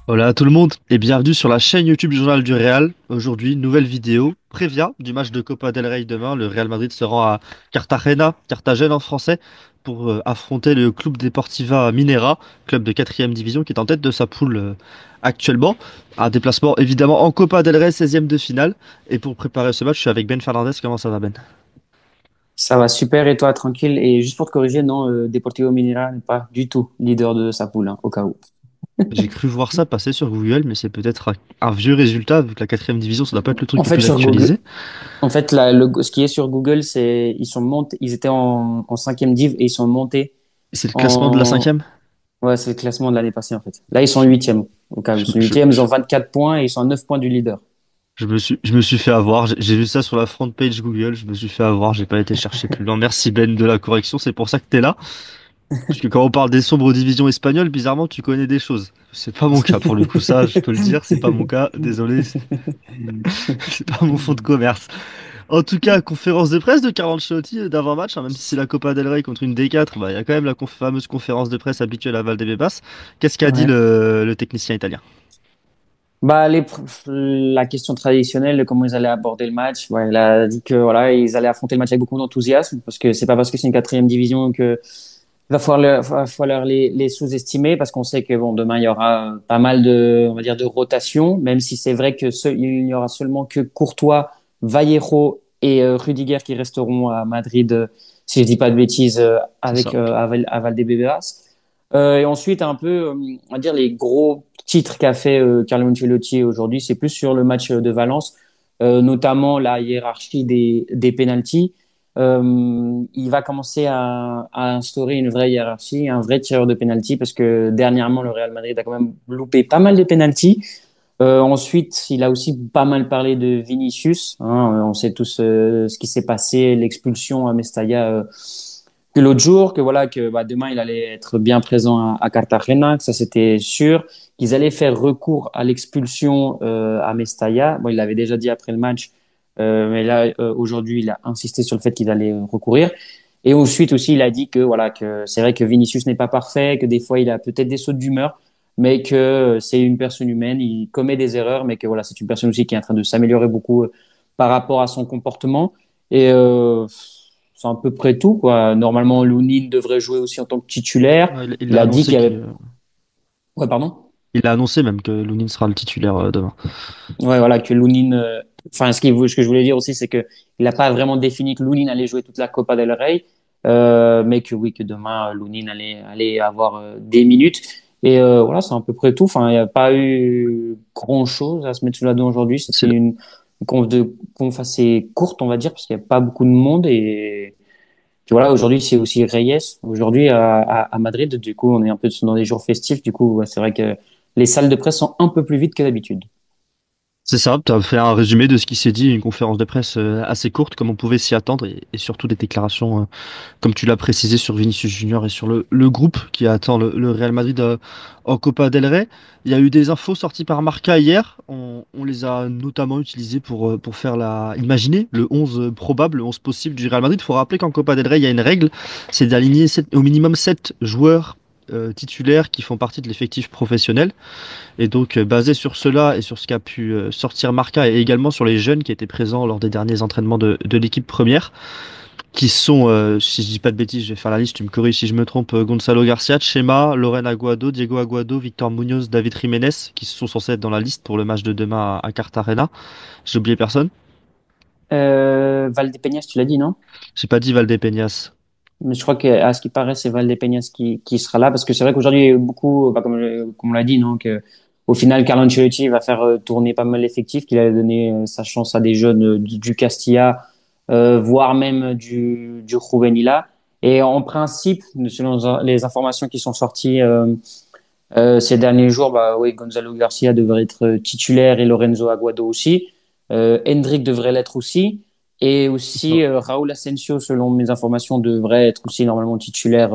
Hola à tout le monde et bienvenue sur la chaîne YouTube du Journal du Real. Aujourd'hui, nouvelle vidéo, Prévia du match de Copa del Rey demain. Le Real Madrid se rend à Cartagena, Carthagène en français, pour affronter le Club Deportiva Minera, club de quatrième division qui est en tête de sa poule actuellement. Un déplacement évidemment en Copa del Rey, 16e de finale. Et pour préparer ce match, je suis avec Ben Fernandez. Comment ça va, Ben? Ça va super et toi, tranquille. Et juste pour te corriger, non, Deportivo Minera n'est pas du tout leader de sa poule, hein, au cas où. J'ai cru voir ça passer sur Google, mais c'est peut-être un vieux résultat, vu que la quatrième division, ça doit pas être le truc En le fait, plus sur Google, actualisé. ce qui est sur Google, c'est ils sont montés, ils étaient en cinquième div et ils sont montés C'est le classement de la en, cinquième? ouais, c'est le classement de l'année passée en fait. Là, ils sont huitièmes. Au cas où ils Je, sont je, huitièmes, ils ont je- 24 points et ils sont à 9 points du leader. je me suis fait avoir. J'ai vu ça sur la front page Google. Je me suis fait avoir. J'ai pas été chercher plus loin. Merci Ben de la correction. C'est pour ça que t'es là. Parce que quand on parle des sombres divisions espagnoles, bizarrement, tu connais des choses. C'est pas mon cas pour le coup. Ça, je peux le dire. C'est pas mon cas. Désolé. C'est pas mon fond de commerce. En tout cas, conférence de presse de Carlo Ancelotti d'avant-match, hein, même si c'est la Copa del Rey contre une D4, bah, il y a quand même la fameuse conférence de presse habituelle à Valdebebas. Qu'est-ce qu'a dit Ouais. le technicien italien? Bah, la question traditionnelle de comment ils allaient aborder le match, ouais, il a dit que voilà, ils allaient affronter le match avec beaucoup d'enthousiasme parce que c'est pas parce que c'est une quatrième division que va falloir les sous-estimer parce qu'on sait que bon, demain il y aura pas mal de, on va dire, de rotation, même si c'est vrai que il n'y aura seulement que Courtois, Vallejo et Rudiger qui resteront à Madrid, si je dis pas de bêtises, C'est ça. à Valdebebas. Et ensuite, un peu, on va dire, les gros titres qu'a fait Carlo Ancelotti aujourd'hui, c'est plus sur le match de Valence, notamment la hiérarchie des pénaltys. Il va commencer à instaurer une vraie hiérarchie, un vrai tireur de pénalty, parce que dernièrement, le Real Madrid a quand même loupé pas mal de pénaltys. Ensuite, il a aussi pas mal parlé de Vinicius. Hein. On sait tous ce qui s'est passé, l'expulsion à Mestalla que l'autre jour, que voilà, que bah, demain il allait être bien présent à Cartagena, que ça c'était sûr, qu'ils allaient faire recours à l'expulsion à Mestalla. Bon, il l'avait déjà dit après le match, mais là aujourd'hui il a insisté sur le fait qu'il allait recourir. Et ensuite aussi il a dit que voilà que c'est vrai que Vinicius n'est pas parfait, que des fois il a peut-être des sautes d'humeur, mais que c'est une personne humaine, il commet des erreurs, mais que voilà c'est une personne aussi qui est en train de s'améliorer beaucoup par rapport à son comportement. Et c'est à peu près tout, quoi. Normalement, Lounine devrait jouer aussi en tant que titulaire. Ouais, il Il l'a a dit annoncé qu'il y qu'il avait. Ouais, pardon. il a annoncé même que Lunin sera le titulaire demain. Ouais, voilà, que Lounine. Enfin, ce que je voulais dire aussi, c'est que il n'a pas vraiment défini que Lounine allait jouer toute la Copa del Rey, mais que oui, que demain, Lounine allait avoir des minutes. Et voilà, c'est à peu près tout. Enfin, il n'y a pas eu grand-chose à se mettre sous la dent aujourd'hui. C'est C'était une conf assez courte, on va dire, parce qu'il n'y a pas beaucoup de monde. Et puis voilà, aujourd'hui, c'est aussi Reyes. Aujourd'hui, à Madrid, du coup, on est un peu dans des jours festifs. Du coup, ouais, c'est vrai que les salles de presse sont un peu plus vides que d'habitude. c'est ça, tu as fait un résumé de ce qui s'est dit, une conférence de presse assez courte, comme on pouvait s'y attendre, et surtout des déclarations, comme tu l'as précisé, sur Vinicius Junior et sur le groupe qui attend le Real Madrid en Copa del Rey. Il y a eu des infos sorties par Marca hier, on les a notamment utilisées pour faire imaginer le 11 probable, le 11 possible du Real Madrid. Il faut rappeler qu'en Copa del Rey, il y a une règle, c'est d'aligner au minimum 7 joueurs titulaires qui font partie de l'effectif professionnel. Et donc, basé sur cela et sur ce qu'a pu sortir Marca et également sur les jeunes qui étaient présents lors des derniers entraînements de l'équipe première, qui sont, si je dis pas de bêtises, je vais faire la liste, tu me corriges si je me trompe, Gonzalo Garcia, Chema, Loren Aguado, Diego Aguado, Victor Munoz, David Jiménez, qui sont censés être dans la liste pour le match de demain à Cartagena. J'ai oublié personne. Valdepeñas, tu l'as dit, non? J'ai pas dit Valdepeñas. Mais je crois qu'à ce qui paraît, c'est Valdepeñas qui sera là, parce que c'est vrai qu'aujourd'hui, il y a eu beaucoup, bah, comme on l'a dit, non, que, au final, Carlo Ancelotti va faire tourner pas mal l'effectif, qu'il a donné sa chance à des jeunes du Castilla, voire même du Juvenila. Et en principe, selon les informations qui sont sorties ces derniers jours, bah oui, Gonzalo Garcia devrait être titulaire et Lorenzo Aguado aussi. Hendrick devrait l'être aussi. Et aussi Raúl Asensio, selon mes informations, devrait être aussi normalement titulaire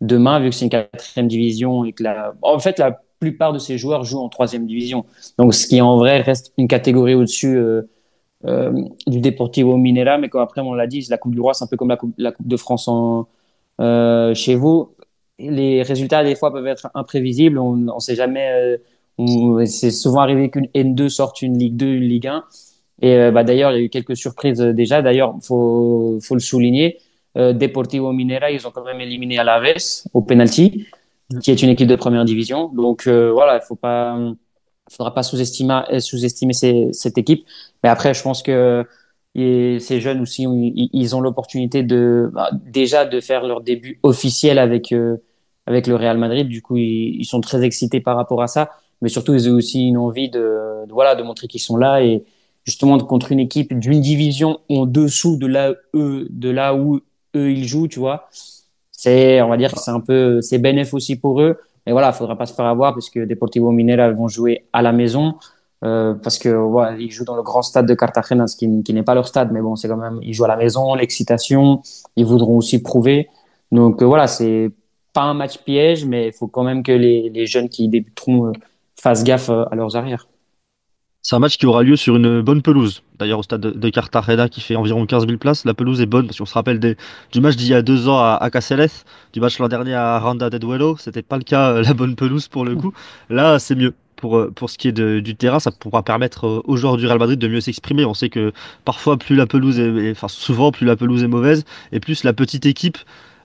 demain, vu que c'est une quatrième division et que en fait, la plupart de ces joueurs jouent en troisième division. Donc, ce qui en vrai reste une catégorie au-dessus euh, du Deportivo Minera. Mais comme après, on l'a dit, la Coupe du Roi, c'est un peu comme la coupe de France chez vous. Les résultats, des fois, peuvent être imprévisibles. On ne sait jamais C'est souvent arrivé qu'une N2 sorte une Ligue 2, une Ligue 1. Et bah, d'ailleurs, il y a eu quelques surprises déjà. D'ailleurs, faut le souligner. Deportivo Minera, ils ont quand même éliminé Alaves au penalty, qui est une équipe de première division. Donc voilà, faudra pas sous-estimer cette équipe. Mais après, je pense que ces jeunes aussi, ils ont l'opportunité de bah, déjà de faire leur début officiel avec le Real Madrid. Du coup, ils sont très excités par rapport à ça. Mais surtout, ils ont aussi une envie voilà, de montrer qu'ils sont là et justement contre une équipe d'une division en dessous de là où eux ils jouent, tu vois. On va dire que c'est bénéf aussi pour eux. Mais voilà, faudra pas se faire avoir parce que Deportivo Minera vont jouer à la maison. Parce que voilà, ils jouent dans le grand stade de Cartagena, qui n'est pas leur stade, mais bon, c'est quand même, ils jouent à la maison, l'excitation, ils voudront aussi prouver. Donc voilà, c'est pas un match piège, mais il faut quand même que les jeunes qui débuteront fassent gaffe à leurs arrières. C'est un match qui aura lieu sur une bonne pelouse. D'ailleurs, au stade de Cartagena, qui fait environ 15 000 places, la pelouse est bonne parce qu'on se rappelle du match d'il y a 2 ans à Caceres, du match l'an dernier à Randa de Duelo. C'était pas le cas, la bonne pelouse pour le coup. Là, c'est mieux. Pour ce qui est du terrain, ça pourra permettre aux joueurs du Real Madrid de mieux s'exprimer. On sait que parfois, plus la pelouse enfin souvent, plus la pelouse est mauvaise et plus la petite équipe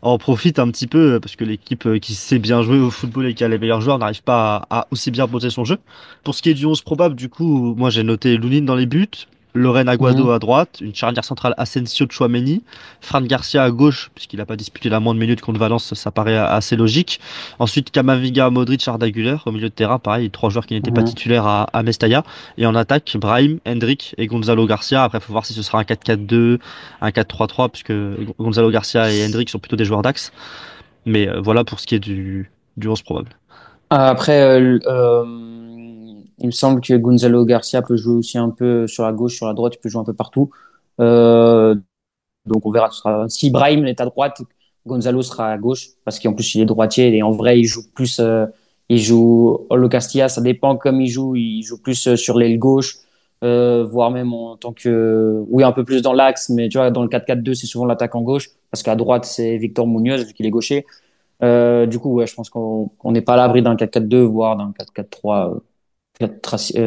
en profite un petit peu parce que l'équipe qui sait bien jouer au football et qui a les meilleurs joueurs n'arrive pas à aussi bien poser son jeu. Pour ce qui est du 11 probable, du coup, moi j'ai noté Lunin dans les buts, Loren Aguado Mhm. à droite, une charnière centrale Asensio Tchouaméni, Fran Garcia à gauche, puisqu'il n'a pas disputé la moindre minute contre Valence, ça paraît assez logique. Ensuite, Camavinga, Modric, Arda Güler, au milieu de terrain, pareil, trois joueurs qui n'étaient pas Mhm. titulaires à Mestalla. Et en attaque, Brahim, Hendrik et Gonzalo Garcia. Après, il faut voir si ce sera un 4-4-2, un 4-3-3, puisque Gonzalo Garcia et Hendrik sont plutôt des joueurs d'axe. Mais voilà pour ce qui est du 11 probable. Après, il me semble que Gonzalo Garcia peut jouer aussi un peu sur la gauche, sur la droite, il peut jouer un peu partout. Euh, donc on verra. Si Brahim est à droite, Gonzalo sera à gauche parce qu'en plus il est droitier et en vrai il joue plus. Il joue Olo Castilla, ça dépend comme il joue. Il joue plus sur l'aile gauche, voire même en tant que oui un peu plus dans l'axe. Mais tu vois dans le 4-4-2 c'est souvent l'attaquant gauche parce qu'à droite c'est Victor Munoz vu qu'il est gaucher. Du coup, ouais, je pense qu'on n'est pas à l'abri d'un 4-4-2, voire d'un 4-4-3,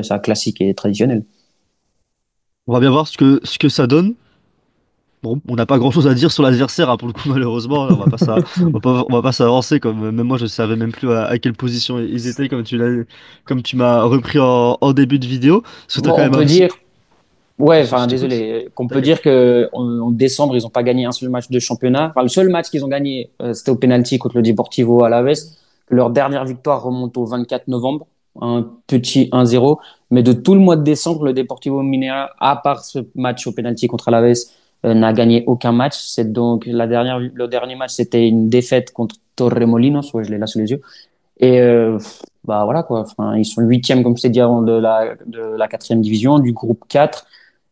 ça classique et traditionnel. On va bien voir ce que ça donne. Bon, on n'a pas grand-chose à dire sur l'adversaire, hein, pour le coup, malheureusement. On va pas s'avancer comme même moi je savais même plus à quelle position ils étaient comme tu m'as repris en début de vidéo. Parce que t'as Bon, quand on même un peut petit. dire, ouais, Je enfin, t'écoute. désolé, qu'on peut T'inquiète. dire que en décembre, ils n'ont pas gagné un seul match de championnat. Enfin, le seul match qu'ils ont gagné, c'était au penalty contre le Deportivo Alaves. Leur dernière victoire remonte au 24 novembre, un petit 1-0. Mais de tout le mois de décembre, le Deportivo Minera, à part ce match au penalty contre Alaves, n'a gagné aucun match. C'est donc le dernier match, c'était une défaite contre Torremolinos. Ouais, je l'ai là sous les yeux. Et bah voilà quoi. Enfin, ils sont huitièmes comme je t'ai dit avant de la quatrième division du groupe 4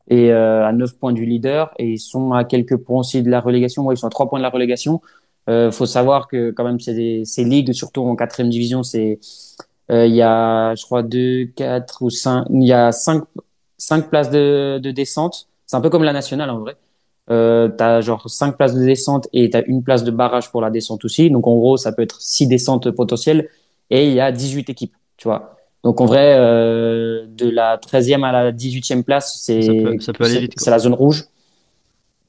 et à 9 points du leader et ils sont à quelques points aussi de la relégation. Ouais, ils sont à 3 points de la relégation. Faut savoir que quand même ces ligues, surtout en quatrième division, il y a je crois deux, quatre ou cinq, il y a cinq places de descente. C'est un peu comme la nationale en vrai. T'as genre 5 places de descente et t'as une place de barrage pour la descente aussi. Donc en gros, ça peut être 6 descentes potentielles et il y a 18 équipes, tu vois. Donc en vrai, de la 13e à la 18e place, Ça peut aller vite, c'est quoi. la zone rouge.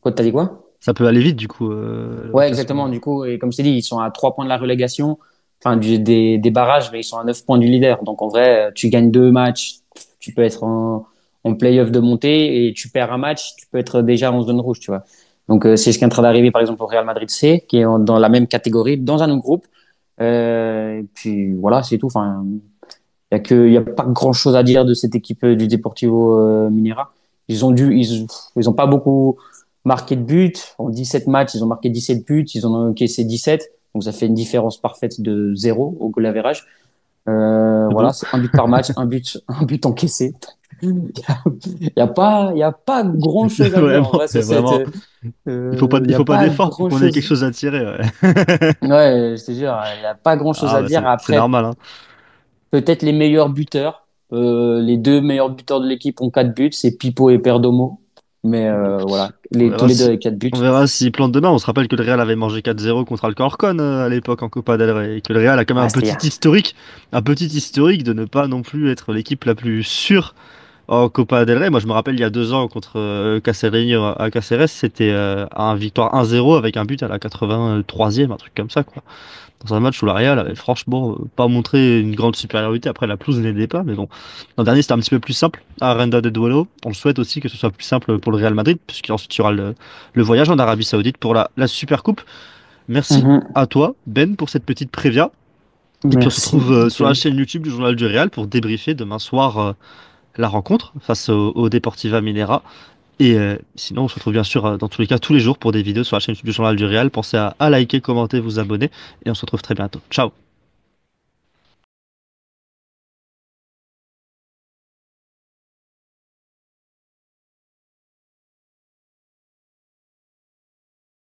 Quoi, t'as dit quoi? Ça peut aller vite, du coup, au Ouais, classement. exactement. Du coup, et comme je t'ai dit, ils sont à 3 points de la relégation, enfin des barrages, mais ils sont à 9 points du leader. Donc en vrai, tu gagnes deux matchs, tu peux être en play-off de montée et tu perds un match, tu peux être déjà en zone rouge, tu vois. Donc c'est ce qui est en train d'arriver par exemple au Real Madrid C, qui est dans la même catégorie, dans un autre groupe. Et puis voilà, c'est tout. Enfin, il y a pas grand-chose à dire de cette équipe du Deportivo Minera. Ils ont pas beaucoup marqué de buts. En 17 matchs, ils ont marqué 17 buts. Ils en ont encaissé 17. Donc, ça fait une différence parfaite de zéro au goal average. C'est Voilà, beau. c'est un but par match, un but encaissé. Il y a pas grand-chose à dire en Vraiment, vrai sur cette, vraiment. Il il y a faut pas pas d'effort pour qu'on ait quelque grand-chose. chose à tirer. Ouais, Ouais, je te jure, il y a pas grand-chose ah, à bah, dire. c'est Après, normal, hein. peut-être les meilleurs buteurs. Les deux meilleurs buteurs de l'équipe ont 4 buts, c'est Pipo et Perdomo. Mais voilà, On tous verra les deux si, avec 4 buts. on verra s'ils plantent demain. On se rappelle que le Real avait mangé 4-0 contre Alcorcon à l'époque en Copa del Rey. Et que le Real a quand même Ouais, c'était hier. un petit historique de ne pas non plus être l'équipe la plus sûre en Copa del Rey. Moi, je me rappelle il y a 2 ans contre Cacereño à Caceres, c'était un victoire 1-0 avec un but à la 83e, un truc comme ça, quoi. Dans un match où la Real avait franchement pas montré une grande supériorité. Après, la pelouse n'aidait pas, mais bon. L'an dernier, c'était un petit peu plus simple à Renda de Duelo. On le souhaite aussi que ce soit plus simple pour le Real Madrid, puisqu'ensuite il y aura le voyage en Arabie Saoudite pour la Super Coupe. Merci Mhm. à toi, Ben, pour cette petite prévia. Et puis on se Merci, retrouve sur la nickel. chaîne YouTube du Journal du Real pour débriefer demain soir la rencontre face au Deportiva Minera. Et sinon, on se retrouve bien sûr dans tous les cas tous les jours pour des vidéos sur la chaîne YouTube du Journal du Real. Pensez à liker, commenter, vous abonner et on se retrouve très bientôt. Ciao!